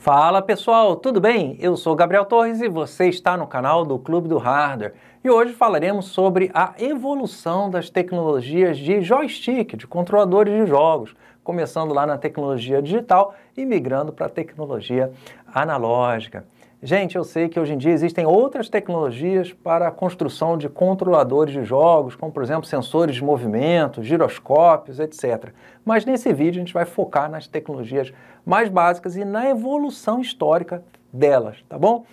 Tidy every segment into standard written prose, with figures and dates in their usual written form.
Fala pessoal, tudo bem? Eu sou Gabriel Torres e você está no canal do Clube do Hardware. E hoje falaremos sobre a evolução das tecnologias de joystick, de controladores de jogos, começando lá na tecnologia digital e migrando para a tecnologia analógica. Gente, eu sei que hoje em dia existem outras tecnologias para a construção de controladores de jogos, como por exemplo sensores de movimento, giroscópios, etc. Mas nesse vídeo a gente vai focar nas tecnologias mais básicas e na evolução histórica delas, tá bom?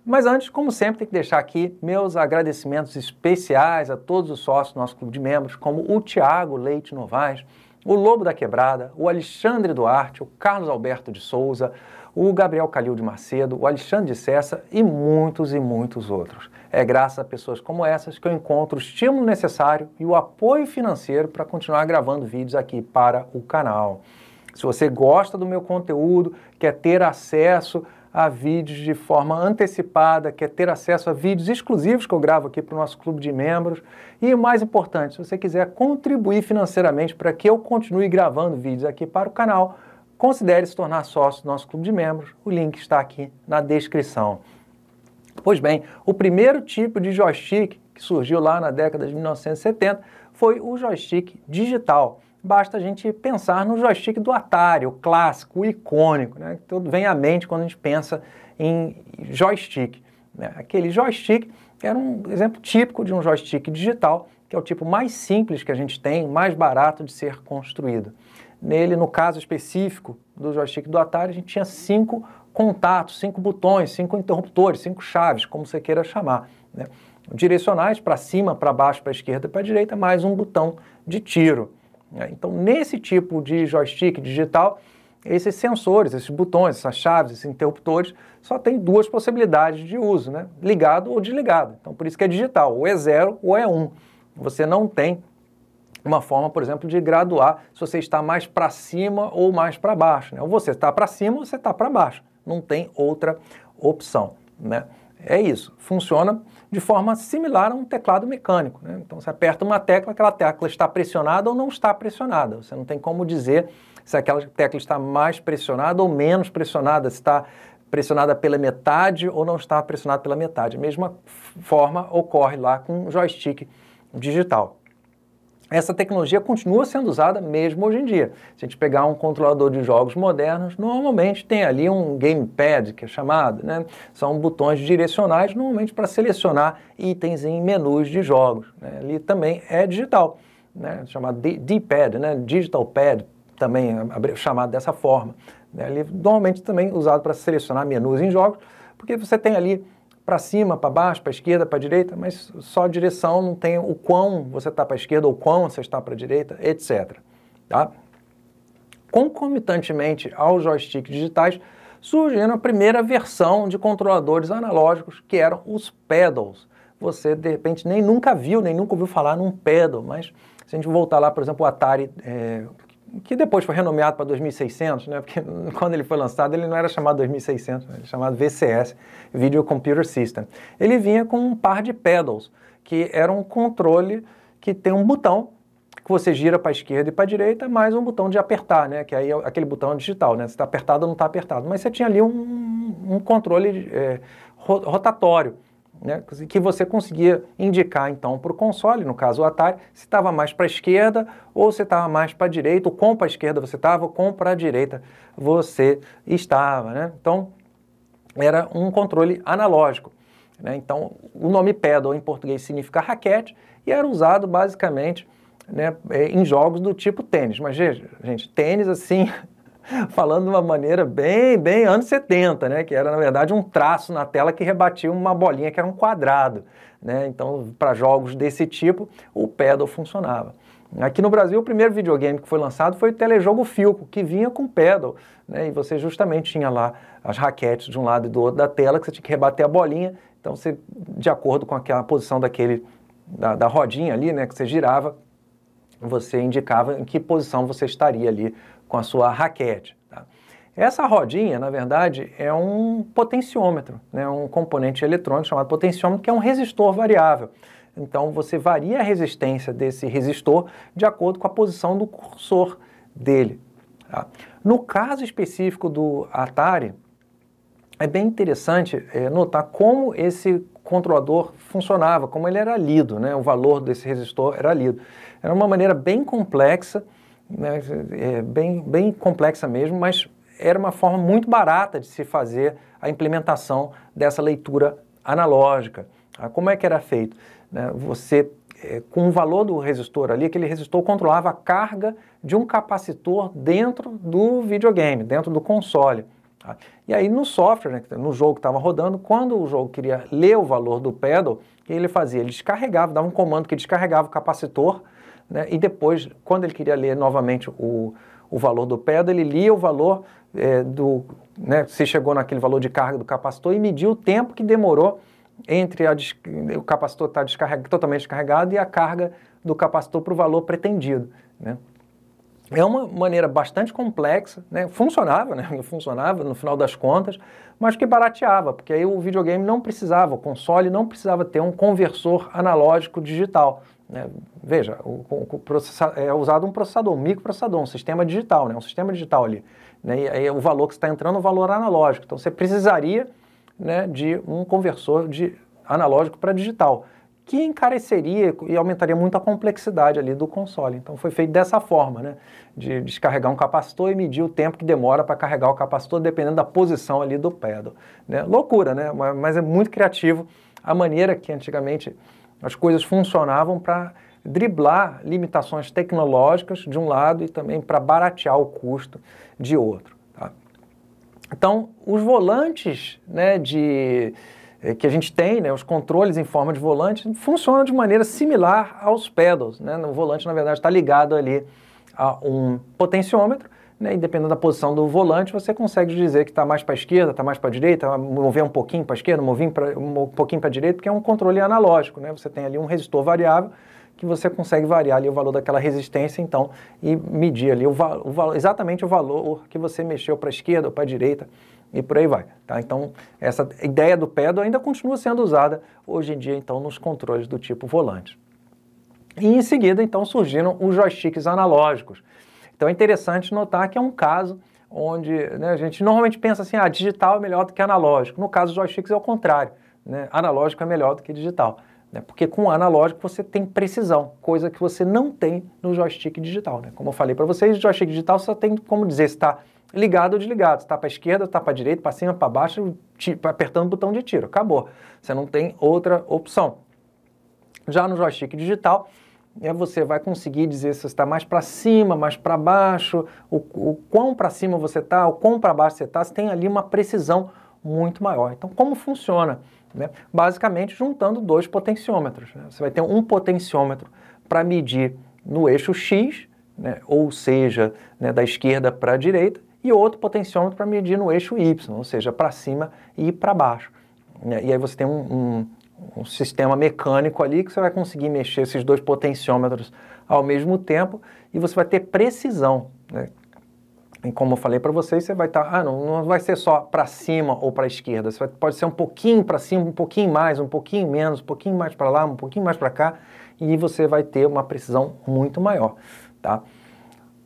Mas antes, como sempre, tem que deixar aqui meus agradecimentos especiais a todos os sócios do nosso clube de membros, como o Thiago Leite Novaes, o Lobo da Quebrada, o Alexandre Duarte, o Carlos Alberto de Souza, o Gabriel Calil de Macedo, o Alexandre de Cessa e muitos outros. É graças a pessoas como essas que eu encontro o estímulo necessário e o apoio financeiro para continuar gravando vídeos aqui para o canal. Se você gosta do meu conteúdo, quer ter acesso a vídeos de forma antecipada, quer ter acesso a vídeos exclusivos que eu gravo aqui para o nosso clube de membros, e o mais importante, se você quiser contribuir financeiramente para que eu continue gravando vídeos aqui para o canal, considere se tornar sócio do nosso clube de membros, o link está aqui na descrição. Pois bem, o primeiro tipo de joystick que surgiu lá na década de 1970 foi o joystick digital. Basta a gente pensar no joystick do Atari, o clássico, o icônico, né? Tudo vem à mente quando a gente pensa em joystick, né? Aquele joystick era um exemplo típico de um joystick digital, que é o tipo mais simples que a gente tem, mais barato de ser construído. Nele, no caso específico do joystick do Atari, a gente tinha 5 contatos, 5 botões, 5 interruptores, 5 chaves, como você queira chamar, né? Direcionais para cima, para baixo, para a esquerda e para a direita, mais um botão de tiro. Então, nesse tipo de joystick digital, esses sensores, esses botões, essas chaves, esses interruptores, só tem 2 possibilidades de uso, né? Ligado ou desligado. Então, por isso que é digital, ou é 0 ou é 1. Você não tem uma forma, por exemplo, de graduar se você está mais para cima ou mais para baixo, né? Ou você está para cima ou você está para baixo. Não tem outra opção, né? É isso, funciona de forma similar a um teclado mecânico, né? Então você aperta uma tecla, aquela tecla está pressionada ou não está pressionada. Você não tem como dizer se aquela tecla está mais pressionada ou menos pressionada, se está pressionada pela metade ou não está pressionada pela metade. A mesma forma ocorre lá com o joystick digital. Essa tecnologia continua sendo usada mesmo hoje em dia. Se a gente pegar um controlador de jogos modernos, normalmente tem ali um gamepad, que é chamado, né? São botões direcionais, normalmente para selecionar itens em menus de jogos, né? Ali também é digital, né? Chamado D-pad, né? Digital pad, também é chamado dessa forma, né? Ali, normalmente também usado para selecionar menus em jogos, porque você tem ali para cima, para baixo, para a esquerda, para a direita, mas só a direção, não tem o quão você está para a esquerda ou quão você está para a direita, etc. Tá? Concomitantemente aos joysticks digitais, surgiu a primeira versão de controladores analógicos, que eram os pedals. Você, de repente, nem nunca ouviu falar num pedal, mas se a gente voltar lá, por exemplo, o Atari, que depois foi renomeado para 2600, né? Porque quando ele foi lançado ele não era chamado 2600, ele era chamado VCS, Video Computer System. Ele vinha com um par de pedals, que era um controle que tem um botão que você gira para a esquerda e para a direita, mais um botão de apertar, né? Que aí é aquele botão digital, né? Se está apertado ou não está apertado. Mas você tinha ali um controle rotatório, né, que você conseguia indicar então para o console, no caso o Atari, se estava mais para a esquerda ou se estava mais para a direita, ou com para a esquerda você estava, ou com para a direita você estava, né? Então era um controle analógico, né? Então o nome pedal em português significa raquete e era usado basicamente, né, em jogos do tipo tênis. Mas gente, tênis assim falando de uma maneira bem anos 70, né? Que era, na verdade, um traço na tela que rebatia uma bolinha que era um quadrado, né? Então, para jogos desse tipo, o pedal funcionava. Aqui no Brasil, o primeiro videogame que foi lançado foi o telejogo Philco, que vinha com pedal, né? E você justamente tinha lá as raquetes de um lado e do outro da tela, que você tinha que rebater a bolinha. Então, você, de acordo com aquela posição da rodinha ali, né? Que você girava, você indicava em que posição você estaria ali com a sua raquete. Tá? Essa rodinha, na verdade, é um potenciômetro, né? Um componente eletrônico chamado potenciômetro, que é um resistor variável. Então, você varia a resistência desse resistor de acordo com a posição do cursor dele. Tá? No caso específico do Atari, é bem interessante notar como esse controlador funcionava, como ele era lido, né? O valor desse resistor era lido. Era uma maneira bem complexa, né? Bem complexa mesmo, mas era uma forma muito barata de se fazer a implementação dessa leitura analógica. Como é que era feito? Você, com o valor do resistor ali, aquele resistor controlava a carga de um capacitor dentro do videogame, dentro do console. E aí no software, né, no jogo que estava rodando, quando o jogo queria ler o valor do pedal, o que ele fazia? Ele descarregava, dava um comando que descarregava o capacitor, né, e depois, quando ele queria ler novamente o valor do pedal, ele lia o valor né, se chegou naquele valor de carga do capacitor e media o tempo que demorou entre o capacitor estar totalmente descarregado e a carga do capacitor para o valor pretendido, né? É uma maneira bastante complexa, né? Funcionava no final das contas, mas que barateava, porque aí o videogame não precisava, o console não precisava ter um conversor analógico digital, né? Veja, é usado um processador, um microprocessador, um sistema digital, né? Um sistema digital ali, né? E aí o valor que está entrando é o valor analógico, então você precisaria, né, de um conversor analógico para digital, que encareceria e aumentaria muito a complexidade ali do console. Então foi feito dessa forma, né, de descarregar um capacitor e medir o tempo que demora para carregar o capacitor, dependendo da posição ali do pedal, né? Loucura, né? Mas é muito criativo a maneira que antigamente as coisas funcionavam para driblar limitações tecnológicas de um lado e também para baratear o custo de outro, tá? Então, os volantes, né, que a gente tem, né, os controles em forma de volante, funcionam de maneira similar aos pedals, né? O volante, na verdade, está ligado ali a um potenciômetro, né? E dependendo da posição do volante, você consegue dizer que está mais para a esquerda, está mais para a direita, mover um pouquinho para a esquerda, mover um pouquinho para a direita, porque é um controle analógico, né? Você tem ali um resistor variável que você consegue variar ali o valor daquela resistência, então, e medir ali exatamente o valor que você mexeu para a esquerda ou para a direita, e por aí vai, tá? Então, essa ideia do pedal ainda continua sendo usada hoje em dia, então, nos controles do tipo volante. E em seguida, então, surgiram os joysticks analógicos. Então, é interessante notar que é um caso onde, né, a gente normalmente pensa assim, digital é melhor do que analógico. No caso dos joysticks é o contrário, né? Analógico é melhor do que digital, né? Porque com o analógico você tem precisão, coisa que você não tem no joystick digital, né? Como eu falei para vocês, o joystick digital só tem como dizer se está ligado ou desligado, se está para a esquerda, está para a direita, para cima, para baixo, apertando o botão de tiro, acabou. Você não tem outra opção. Já no joystick digital, você vai conseguir dizer se você está mais para cima, mais para baixo, o quão para cima você está, o quão para baixo você está, você tem ali uma precisão muito maior. Então, como funciona? Né? Basicamente, juntando dois potenciômetros, né? Você vai ter um potenciômetro para medir no eixo X, né? Ou seja, né, da esquerda para a direita, e outro potenciômetro para medir no eixo Y, ou seja, para cima e para baixo, né? E aí você tem um sistema mecânico ali que você vai conseguir mexer esses dois potenciômetros ao mesmo tempo e você vai ter precisão, né? E como eu falei para vocês, você vai estar, não vai ser só para cima ou para a esquerda, pode ser um pouquinho para cima, um pouquinho mais, um pouquinho menos, um pouquinho mais para lá, um pouquinho mais para cá, e você vai ter uma precisão muito maior, tá?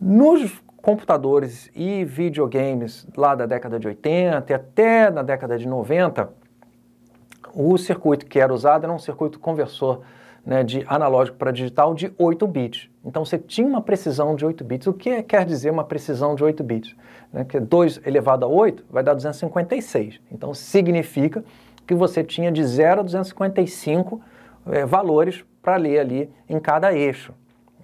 Nos computadores e videogames lá da década de 80 e até na década de 90, o circuito que era usado era um circuito conversor, né, de analógico para digital de 8 bits. Então você tinha uma precisão de 8 bits. O que quer dizer uma precisão de 8 bits? Né, que 2 elevado a 8 vai dar 256. Então significa que você tinha de 0 a 255 valores para ler ali em cada eixo.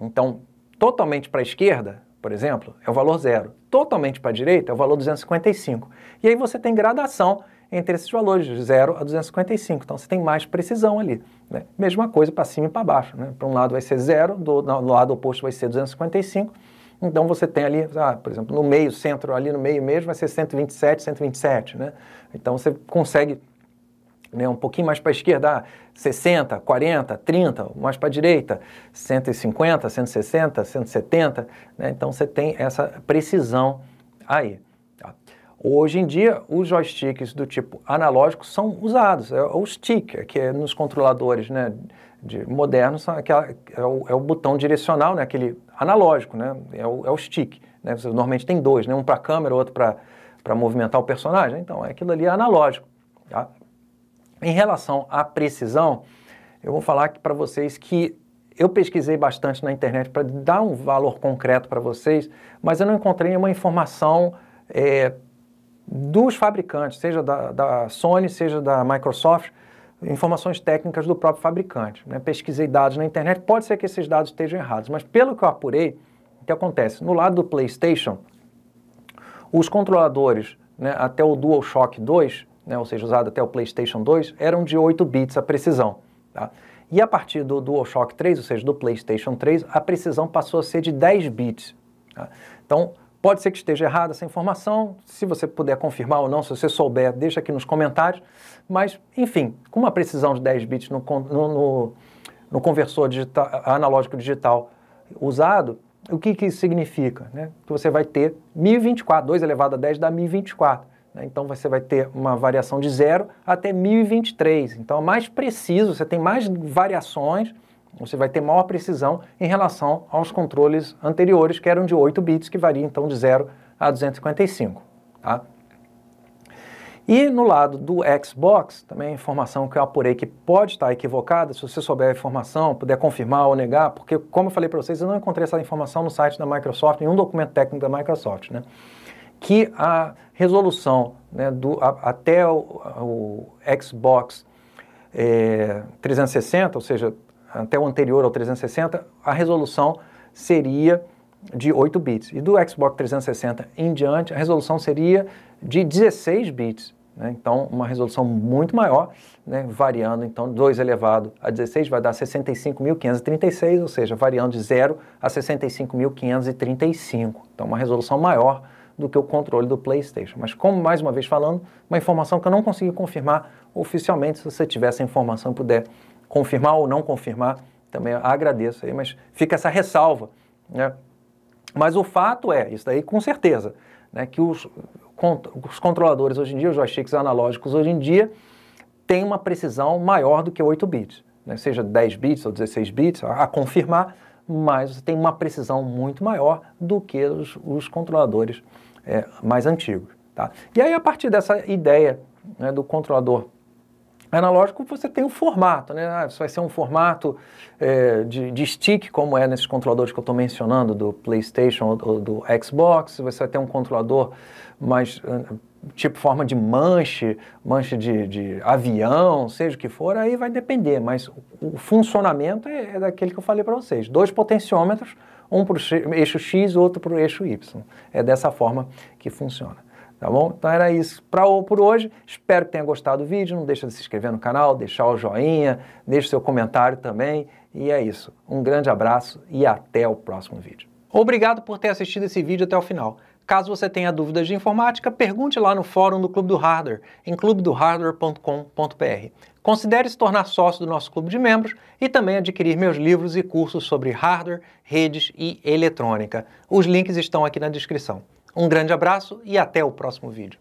Então, totalmente para a esquerda, por exemplo, é o valor 0. Totalmente para a direita é o valor 255. E aí você tem gradação entre esses valores, de 0 a 255. Então, você tem mais precisão ali, né? Mesma coisa para cima e para baixo, né? Para um lado vai ser 0, do lado oposto vai ser 255. Então, você tem ali, por exemplo, no meio, centro, ali no meio mesmo, vai ser 127, 127, né? Então, você consegue, né, um pouquinho mais para a esquerda, 60, 40, 30, mais para a direita, 150, 160, 170, né? Então, você tem essa precisão aí. Hoje em dia, os joysticks do tipo analógico são usados. O stick, que é nos controladores, né, modernos, é o botão direcional, né, aquele analógico, né, é o stick. Né, você normalmente tem dois, né, um para a câmera, outro para para movimentar o personagem? Então, aquilo ali é analógico. Tá? Em relação à precisão, eu vou falar aqui para vocês que eu pesquisei bastante na internet para dar um valor concreto para vocês, mas eu não encontrei nenhuma informação dos fabricantes, seja da Sony, seja da Microsoft, informações técnicas do próprio fabricante. Né? Pesquisei dados na internet, pode ser que esses dados estejam errados, mas pelo que eu apurei, o que acontece? No lado do PlayStation, os controladores, né, até o DualShock 2, né, ou seja, usado até o PlayStation 2, eram de 8 bits a precisão. Tá? E a partir do DualShock 3, ou seja, do PlayStation 3, a precisão passou a ser de 10 bits. Tá? Então, pode ser que esteja errada essa informação, se você puder confirmar ou não, se você souber, deixa aqui nos comentários. Mas, enfim, com uma precisão de 10 bits no conversor digital, analógico digital usado, o que isso significa? Né? Que você vai ter 1024, 2 elevado a 10 dá 1024. Né? Então você vai ter uma variação de 0 até 1023. Então é mais preciso, você tem mais variações, você vai ter maior precisão em relação aos controles anteriores, que eram de 8 bits, que varia então de 0 a 255. Tá? E no lado do Xbox, também a informação que eu apurei que pode estar equivocada, se você souber a informação, puder confirmar ou negar, porque, como eu falei para vocês, eu não encontrei essa informação no site da Microsoft, em nenhum documento técnico da Microsoft, né? Que a resolução, né, até o Xbox 360, ou seja, até o anterior ao 360, a resolução seria de 8 bits. E do Xbox 360 em diante, a resolução seria de 16 bits. Né? Então, uma resolução muito maior, né? Variando, então, 2 elevado a 16 vai dar 65.536, ou seja, variando de 0 a 65.535. Então, uma resolução maior do que o controle do PlayStation. Mas, como mais uma vez falando, uma informação que eu não consegui confirmar oficialmente. Se você tiver essa informação e puder confirmar ou não confirmar, também agradeço aí, mas fica essa ressalva, né? Mas o fato é, isso daí com certeza, né, que os controladores hoje em dia, os joysticks analógicos hoje em dia, têm uma precisão maior do que 8 bits, né, seja 10 bits ou 16 bits, a confirmar, mas você tem uma precisão muito maior do que os controladores mais antigos. Tá? E aí, a partir dessa ideia, né, do controlador analógico, você tem o formato, né? Isso vai ser um formato de stick, como é nesses controladores que eu estou mencionando, do PlayStation ou do Xbox. Você vai ter um controlador mais tipo forma de manche de avião, seja o que for, aí vai depender, mas o funcionamento é daquele que eu falei para vocês. 2 potenciômetros, um para o eixo X, outro para o eixo Y. É dessa forma que funciona. Tá bom? Então era isso por hoje. Espero que tenha gostado do vídeo. Não deixa de se inscrever no canal, deixar o joinha, deixe seu comentário também. E é isso. Um grande abraço e até o próximo vídeo. Obrigado por ter assistido esse vídeo até o final. Caso você tenha dúvidas de informática, pergunte lá no fórum do Clube do Hardware, em clubedohardware.com.br. Considere se tornar sócio do nosso clube de membros e também adquirir meus livros e cursos sobre hardware, redes e eletrônica. Os links estão aqui na descrição. Um grande abraço e até o próximo vídeo.